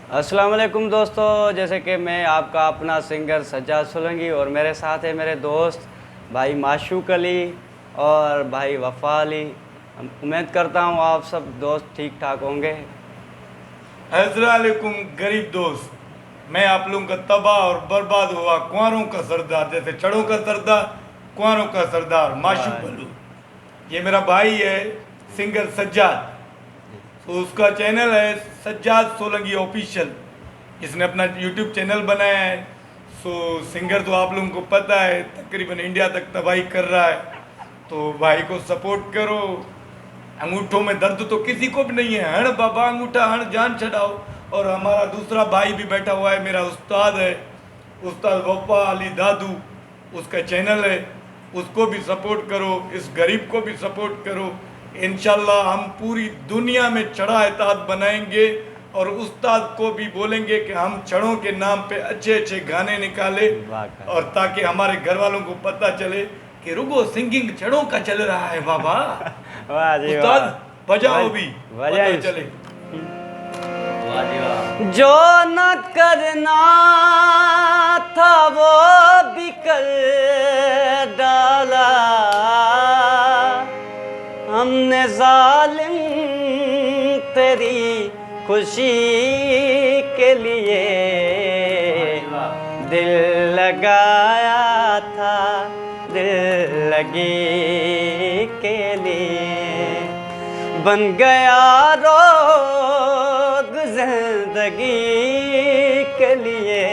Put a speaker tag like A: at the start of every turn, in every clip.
A: अस्सलाम वालेकुम दोस्तों, जैसे कि मैं आपका अपना सिंगर सज्जाद सोलंकी और मेरे साथ है मेरे दोस्त भाई माशूक अली और भाई वफ़ा अली। उम्मीद करता हूँ आप सब दोस्त ठीक ठाक होंगे।
B: अस्सलामुअलैकुम गरीब दोस्त। मैं आप लोगों का तबाह और बर्बाद हुआ कुंवारों का सरदार, जैसे चढ़ों का सरदार, कुंवारों का सरदार माशूक
A: वाह।
B: बलू। ये मेरा भाई है सिंगर सज्जाद। तो उसका चैनल है सज्जाद सोलंकी ऑफिशियल। इसने अपना यूट्यूब चैनल बनाया है। सिंगर तो आप लोगों को पता है, तकरीबन इंडिया तक तबाही कर रहा है। तो भाई को सपोर्ट करो। अंगूठों में दर्द तो किसी को भी नहीं है, हण बाबा अंगूठा हण जान छड़ाओ। और हमारा दूसरा भाई भी बैठा हुआ है, मेरा उस्ताद है, उस्ताद वफ़ा अली दादू। उसका चैनल है, उसको भी सपोर्ट करो, इस गरीब को भी सपोर्ट करो। इंशाल्लाह हम पूरी दुनिया में चढ़ा इताद बनाएंगे और उस्ताद को भी बोलेंगे कि हम छड़ों के नाम पे अच्छे अच्छे गाने निकाले,
A: वाकई।
B: और ताकि हमारे घर वालों को पता चले कि रुगो सिंगिंग छड़ों का चल रहा है बाबा।
A: वाह जी वाह।
B: उस्ताद बजाओ भी,
A: बजाइए।
B: पता चले।
A: वाह जी वाह। जो न करना था वो भी कर डाला, हमने जालिम तेरी खुशी के लिए दिल लगाया था, दिल लगी के लिए बन गया रोग जिंदगी के लिए,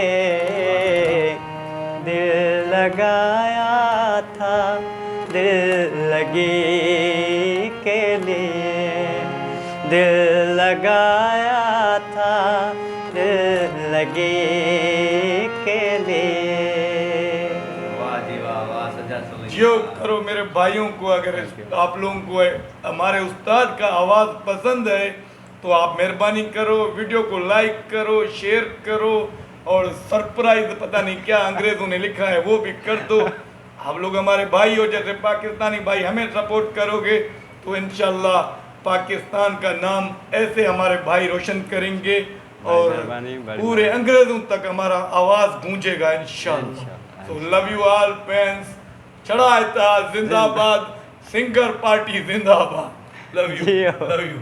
A: दिल लगाया था, दिल लगी के लिए, दिल लगाया था, दिल लगी के लिए। वाह जी वाह, वाह सज्जाद सोलंकी।
B: जो करो मेरे भाइयों को, अगर आप लोगों को हमारे उस्ताद का आवाज़ पसंद है तो आप मेहरबानी करो, वीडियो को लाइक करो, शेयर करो, और सरप्राइज पता नहीं क्या अंग्रेज़ों ने लिखा है वो भी कर दो। आप लोग हमारे भाई हो, जैसे पाकिस्तानी भाई हमें सपोर्ट करोगे तो इंशाल्लाह पाकिस्तान का नाम ऐसे हमारे भाई रोशन करेंगे और पूरे अंग्रेज़ों तक हमारा आवाज़ गूंजेगा इंशाल्लाह। तो लव यू ऑल फ्रेंड्स। चढ़ा इत्तेहाद जिंदाबाद, सिंगर पार्टी जिंदाबाद। Love you, love you.